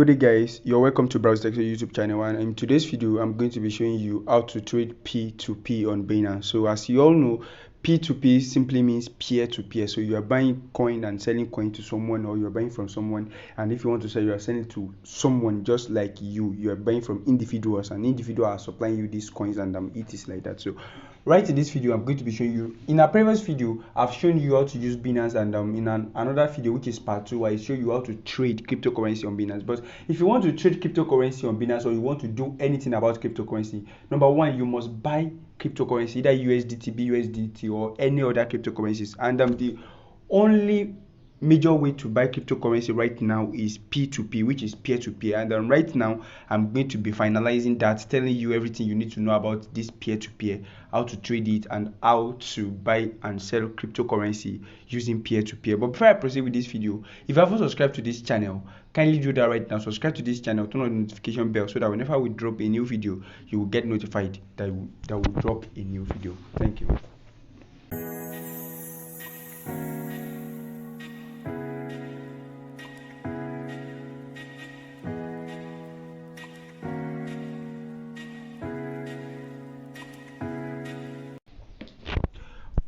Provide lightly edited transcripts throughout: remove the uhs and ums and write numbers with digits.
Good day guys, you're welcome to Browsingtechzone YouTube channel, and in today's video I'm going to be showing you how to trade P2P on Binance. So as you all know, P2P simply means peer-to-peer. So you are buying coin and selling coin to someone, or you're buying from someone, and if you want to sell, you are selling to someone just like you are buying from individuals, and individuals are supplying you these coins, and it is like that. So right in this video I'm going to be showing you, in a previous video I've shown you how to use Binance, and in another video, which is part 2, I show you how to trade cryptocurrency on Binance. But if you want to trade cryptocurrency on Binance, or you want to do anything about cryptocurrency, number one, you must buy cryptocurrency, either USDT, BUSDT, or any other cryptocurrencies. And the only major way to buy cryptocurrency right now is P2P, which is peer-to-peer. And right now I'm going to be finalizing that, telling you everything you need to know about this peer-to-peer, how to trade it, and how to buy and sell cryptocurrency using peer-to-peer. But before I proceed with this video, if you haven't subscribed to this channel, kindly do that right now. Subscribe to this channel, turn on the notification bell, so that whenever we drop a new video, you will get notified that we drop a new video. Thank you.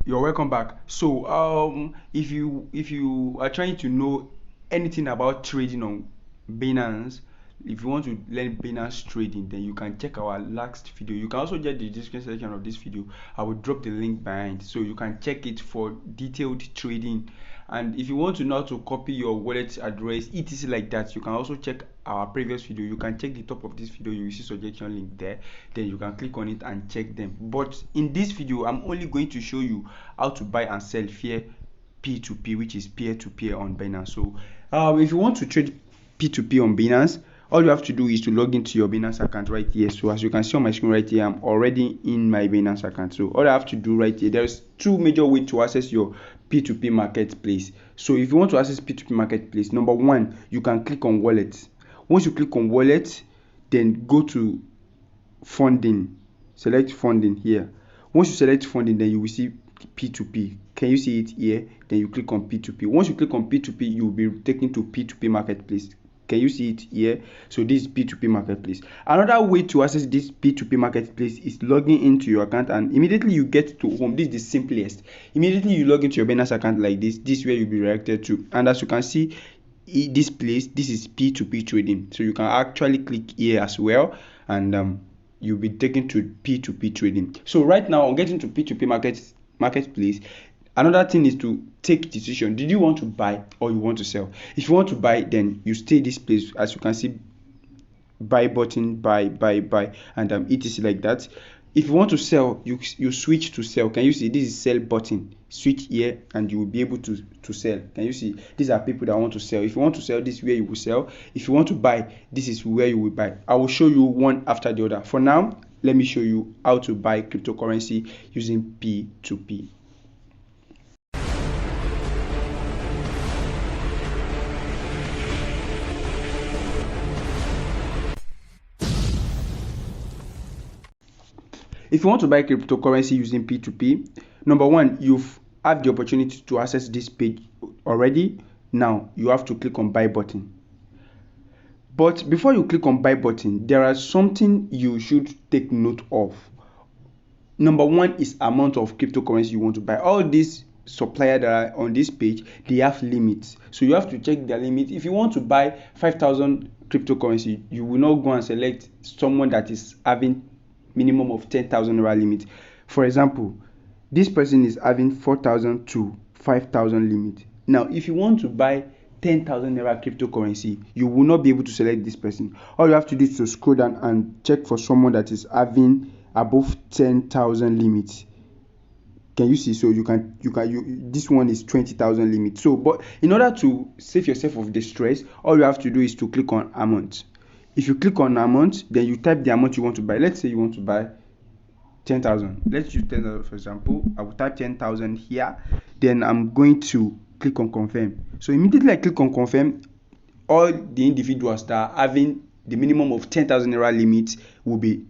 You're welcome back. So if you are trying to know anything about trading on Binance, if you want to learn Binance trading, then you can check our last video. You can also check the description section of this video. I will drop the link behind, so you can check it for detailed trading. And if you want to know how to copy your wallet address, etc, like that, you can also check our previous video. You can check the top of this video, you will see suggestion link there, then you can click on it and check them. But in this video I'm only going to show you how to buy and sell via P2P, which is peer-to-peer on Binance. So if you want to trade P2P on Binance, all you have to do is to log into your Binance account right here. So as you can see on my screen right here, I'm already in my Binance account. So all I have to do right here, there's two major ways to access your P2P marketplace. So if you want to access P2P marketplace, number one, you can click on wallet. Once you click on wallet, then go to funding, select funding here. Once you select funding, then you will see P2P. Can you see it here? Then you click on P2P. Once you click on P2P, you will be taken to P2P marketplace. Can you see it here? So this is P2P marketplace. Another way to access this P2P marketplace is logging into your account, and immediately you get to home. This is the simplest. Immediately you log into your Binance account like this is where you'll be redirected to. And as you can see, this place, this is P2P trading. So you can actually click here as well, and you'll be taken to P2P trading. So right now, on getting to P2P marketplace, another thing is to take decision. Did you want to buy or you want to sell? If you want to buy, then you stay this place. As you can see, buy button, buy, and etc like that. If you want to sell, you switch to sell. Can you see this is sell button? Switch here and you will be able to sell. Can you see these are people that want to sell? If you want to sell, this is where you will sell. If you want to buy, this is where you will buy. I will show you one after the other. For now, let me show you how to buy cryptocurrency using P2P. If you want to buy cryptocurrency using P2P, number one, you've had the opportunity to access this page already. Now you have to click on buy button. But before you click on buy button, there are something you should take note of. Number one is amount of cryptocurrency you want to buy. All these suppliers that are on this page, they have limits, so you have to check their limit. If you want to buy 5,000 cryptocurrency, you will not go and select someone that is having minimum of 10,000 naira limit. For example, this person is having 4,000 to 5,000 limit. Now if you want to buy 10,000 naira cryptocurrency, you will not be able to select this person. All you have to do is to scroll down and check for someone that is having above 10,000 limit. Can you see? So this one is 20,000 limit. So but in order to save yourself of the stress, all you have to do is to click on amount. If you click on amount, then you type the amount you want to buy. Let's say you want to buy 10,000. Let's use 10,000 for example. I will type 10,000 here. Then I'm going to click on confirm. So immediately I click on confirm, all the individuals that are having the minimum of 10,000 naira limit will be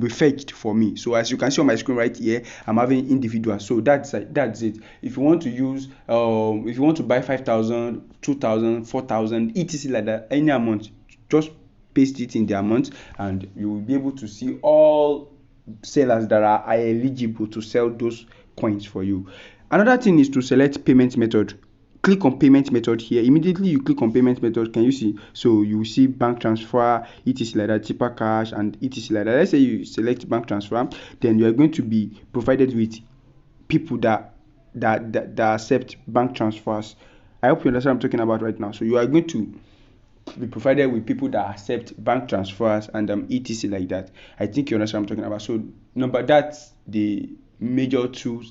fetched for me. So as you can see on my screen right here, I'm having individuals. So that's it. If you want to use if you want to buy 5,000, 2,000, 4,000, etc like that, any amount, just paste it in the amount, and you will be able to see all sellers that are eligible to sell those coins for you. Another thing is to select payment method. Click on payment method here. Immediately you click on payment method, can you see? So you see bank transfer, etc like that, cheaper cash, and etc like that. Let's say you select bank transfer, then you are going to be provided with people that accept bank transfers. I hope you understand what I'm talking about right now. So you are going to be provided with people that accept bank transfers and etc like that. I think you understand what I'm talking about. So that's the major two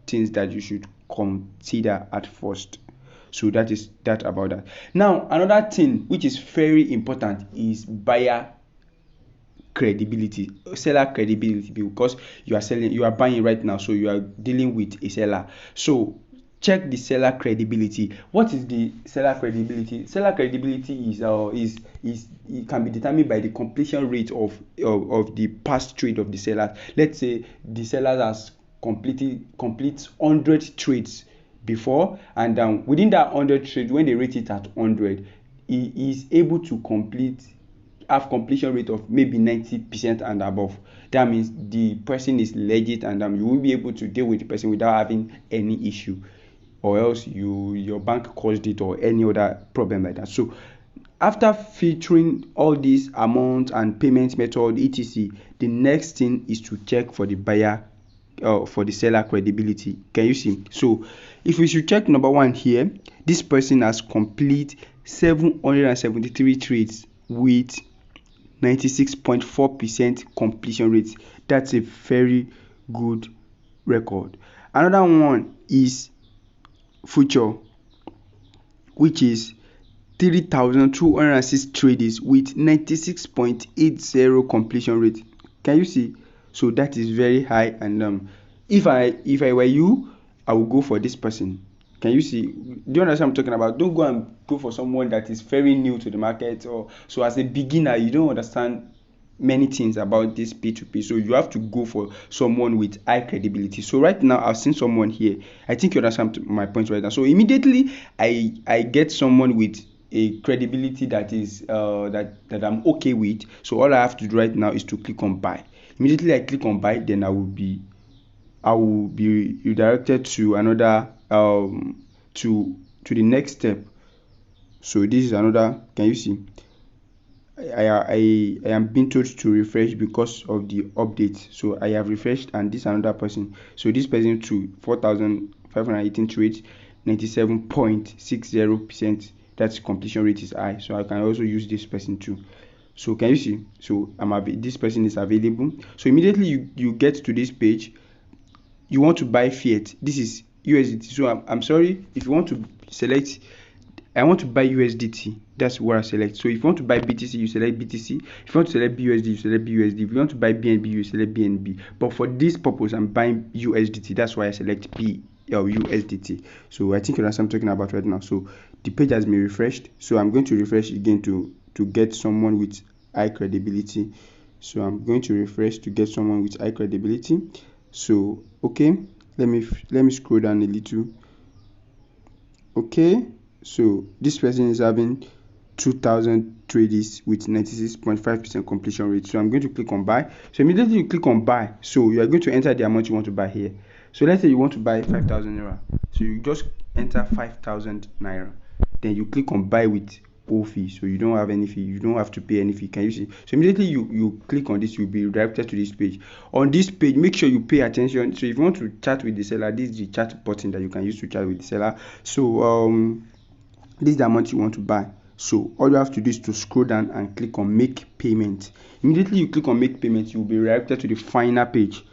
things that you should consider at first. So that is that about that. Now another thing which is very important is buyer credibility, seller credibility, because you are buying right now, so you are dealing with a seller. So check the seller credibility. What is the seller credibility? Seller credibility is it can be determined by the completion rate of the past trade of the seller. Let's say the seller has complete 100 trades before, and within that 100 trades, when they rate it at 100, he is able to have completion rate of maybe 90% and above. That means the person is legit, and you will be able to deal with the person without having any issue, or else your bank caused it or any other problem like that. So after filtering all these amounts and payment method etc, the next thing is to check for the buyer for the seller credibility. Can you see? So if we should check number one here, this person has complete 773 trades with 96.4% completion rate. That's a very good record. Another one is future, which is 3,206 trades with 96.80 completion rate. Can you see? So that is very high, and if I were you, I would go for this person. Can you see? Do you understand what I'm talking about? Don't go for someone that is very new to the market, or so as a beginner you don't understand many things about this P2P. So you have to go for someone with high credibility. So right now I've seen someone here. I think you understand my point right now. So immediately I get someone with a credibility that is that I'm okay with. So all I have to do right now is to click on buy. Immediately I click on buy, then I will be redirected to another to the next step. So this is another. Can you see? I am being told to refresh because of the update. So I have refreshed, and this another person. So this person to 4,518 trades, 97.60%. That's completion rate is high. So I can also use this person too. So can you see? So this person is available. So immediately you get to this page, you want to buy fiat. This is USDT. So I'm sorry, if you want to select, I want to buy USDT. That's what I select. So if you want to buy BTC, you select BTC. If you want to select BUSD, you select BUSD. If you want to buy BNB, you select BNB. But for this purpose, I'm buying USDT. That's why I select USDT. So I think you understand what I'm talking about right now. So the page has been refreshed. So I'm going to refresh again to get someone with high credibility. So I'm going to refresh to get someone with high credibility. So okay, let me scroll down a little. Okay, so this person is having 2,000 trades with 96.5% completion rate. So I'm going to click on buy. So immediately you click on buy, so you are going to enter the amount you want to buy here. So let's say you want to buy 5,000 naira. So you just enter 5,000 naira. Then you click on buy with no fee. So you don't have any fee. You don't have to pay any fee. Can you see? So immediately you click on this, you'll be redirected to this page. On this page, make sure you pay attention. So if you want to chat with the seller, this is the chat button that you can use to chat with the seller. So this is the amount you want to buy. So all you have to do is to scroll down and click on make payment. Immediately you click on make payment, you will be redirected to the final page.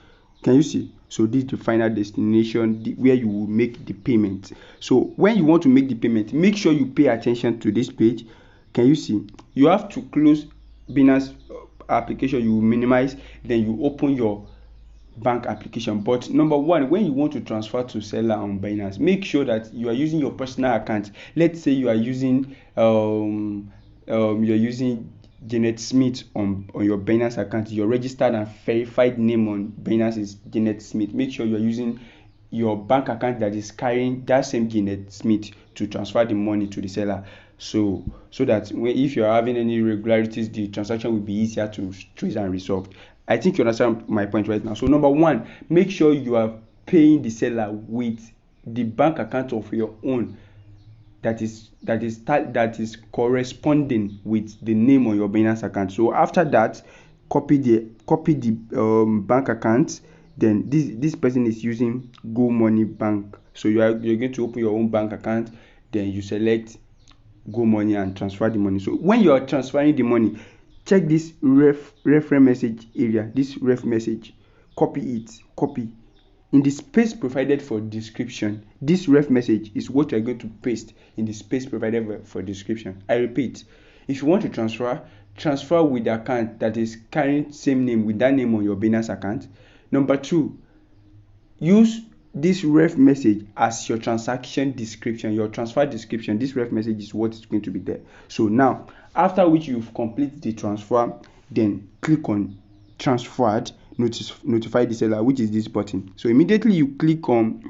Can you see? So this is the final destination where you will make the payment. So when you want to make the payment, make sure you pay attention to this page. Can you see? You have to close Binance application, you will minimize, then you open your bank application. But number one, when you want to transfer to seller on Binance, make sure that you are using your personal account. Let's say you are using Janet Smith on your Binance account. Your registered and verified name on Binance is Janet Smith. Make sure you are using your bank account that is carrying that same Janet Smith to transfer the money to the seller. So that if you are having any irregularities, the transaction will be easier to trace and resolve. I think you understand my point right now. So number one, make sure you are paying the seller with the bank account of your own that is corresponding with the name on your Binance account. So after that, copy the bank account. Then this person is using Go Money Bank. So you're going to open your own bank account. Then you select Go Money and transfer the money. So when you are transferring the money, check this reference message area. This ref message, copy in the space provided for description. This ref message is what you are going to paste in the space provided for description. I repeat, if you want to transfer with the account that is carrying same name with that name on your Binance account. Number two, use this ref message as your transaction description, your transfer description. This ref message is what is going to be there. So now, after which you've completed the transfer, then click on transferred, notify the seller, which is this button. So immediately you click on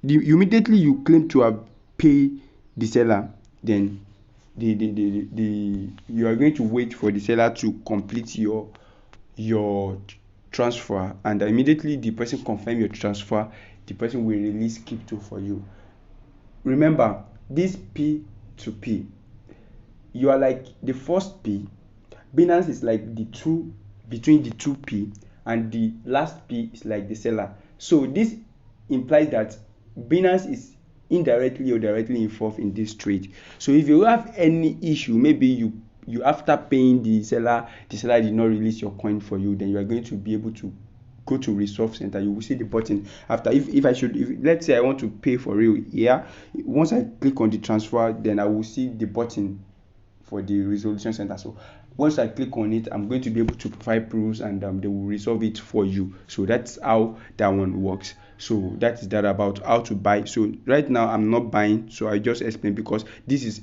immediately you claim to have paid the seller, then you are going to wait for the seller to complete your transfer, and immediately the person confirm your transfer, the person will release crypto for you. Remember, this P2P, you are like the first P. Binance is like the two between the two P, and the last P is like the seller. So this implies that Binance is indirectly or directly involved in this trade. So if you have any issue, maybe you after paying the seller did not release your coin for you, then you are going to be able to go to resolve center. You will see the button after. If let's say I want to pay for real here, once I click on the transfer, then I will see the button for the resolution center. So once I click on it, I'm going to be able to provide proofs, and they will resolve it for you. So that's how that one works. So that is that about how to buy. So right now I'm not buying, so I just explain because this is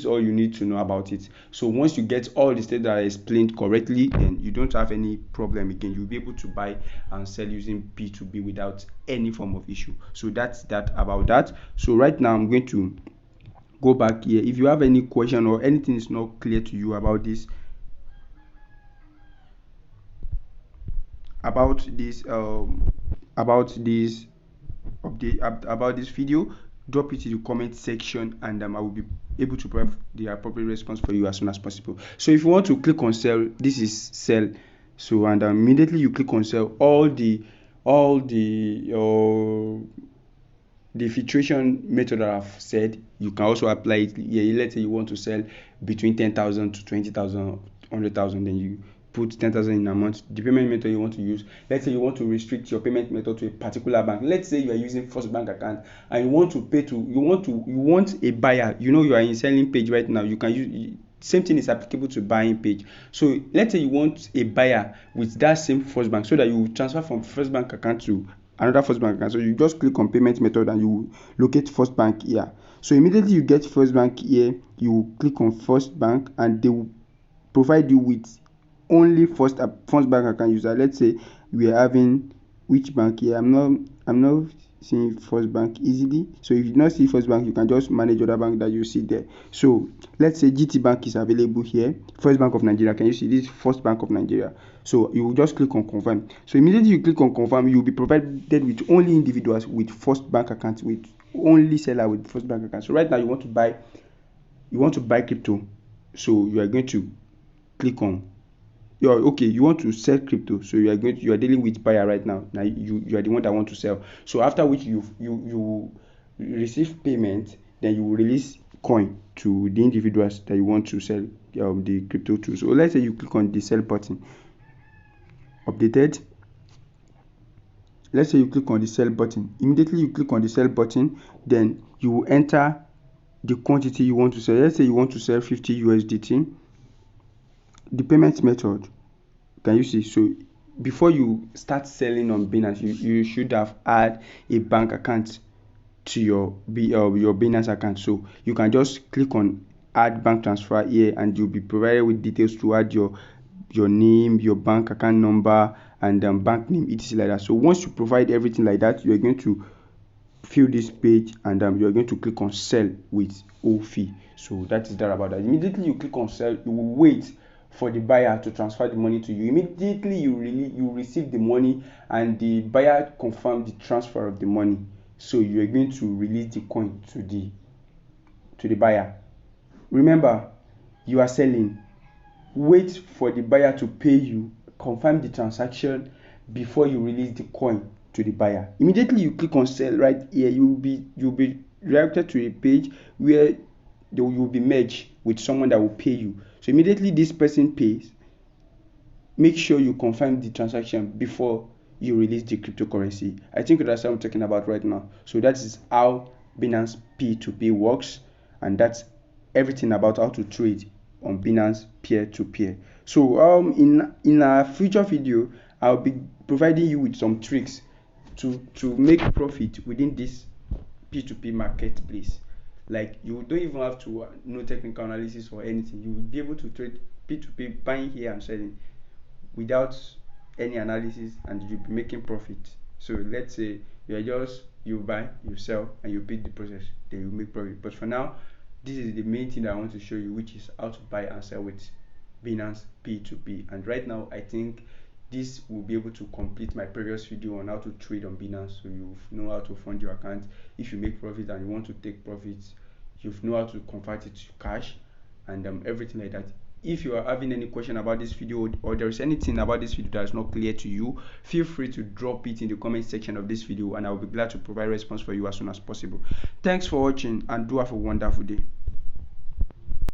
all you need to know about it. So once you get all the steps that I explained correctly, then you don't have any problem again. You'll be able to buy and sell using P2P without any form of issue. So that's that about that. So right now I'm going to go back here. If you have any question or anything is not clear to you about this update about this video, drop it in the comment section, and I will be able to provide the appropriate response for you as soon as possible. So if you want to click on sell, this is sell. So and immediately you click on sell, all the filtration method that I've said, you can also apply it here. Let's say you want to sell between 10,000 to 20,000, 100,000, then you put 10,000 in amount, the payment method you want to use. Let's say you want to restrict your payment method to a particular bank. Let's say you are using First Bank account and you want to pay to you want a buyer. You are in selling page right now. You can use same thing is applicable to buying page. So let's say you want a buyer with that same First Bank, so that you transfer from First Bank account to another First Bank account. So you just click on payment method and you locate First Bank here. So immediately you get First Bank here, you click on First Bank and they will provide you with only First Bank account user. Let's say we are having which bank here. I'm not seeing First Bank easily. So if you do not see First Bank, you can just manage other bank that you see there. So let's say GT Bank is available here. First Bank of Nigeria. Can you see this? First Bank of Nigeria. So you will just click on confirm. So immediately you click on confirm, you will be provided with only individuals with First Bank accounts, with only seller with First Bank account. So right now you want to buy crypto. So you are going to click on you want to sell crypto. So you are dealing with buyer right now. Now you are the one that want to sell. So after which you receive payment, then you will release coin to the individuals that you want to sell the crypto to. So let's say you click on the sell button. Updated. Let's say you click on the sell button. Immediately you click on the sell button, then you will enter the quantity you want to sell. Let's say you want to sell 50 USDT. The payment method, can you see? So before you start selling on Binance, you should have add a bank account to your Binance account. So you can just click on add bank transfer here, and you'll be provided with details to add your name, your bank account number, and bank name, etc. like that. So once you provide everything like that, you are going to fill this page, and you're going to click on sell with O fee. So that is that about that. Immediately you click on sell, you will wait for the buyer to transfer the money to you. Immediately you receive the money, and the buyer confirm the transfer of the money. So you are going to release the coin to the buyer. Remember, you are selling. Wait for the buyer to pay you, confirm the transaction before you release the coin to the buyer. Immediately you click on sell right here, you'll be directed to a page where you will be merged with someone that will pay you. So immediately this person pays, make sure you confirm the transaction before you release the cryptocurrency. I think that's what I'm talking about right now. So that is how Binance P2P works, and that's everything about how to trade on Binance peer-to-peer. So in a future video, I'll be providing you with some tricks to make profit within this P2P marketplace. Like, you don't even have to know technical analysis or anything. You will be able to trade P2P, buying here and selling, without any analysis, and you'll be making profit. So let's say you buy, you sell, and you pick the process, then you make profit. But for now, this is the main thing that I want to show you, which is how to buy and sell with Binance P2P. And right now, I think this will be able to complete my previous video on how to trade on Binance. So you know how to fund your account. If you make profit and you want to take profits, you know how to convert it to cash, and everything like that. If you are having any question about this video, or there is anything about this video that is not clear to you, feel free to drop it in the comment section of this video, and I will be glad to provide response for you as soon as possible. Thanks for watching, and do have a wonderful day.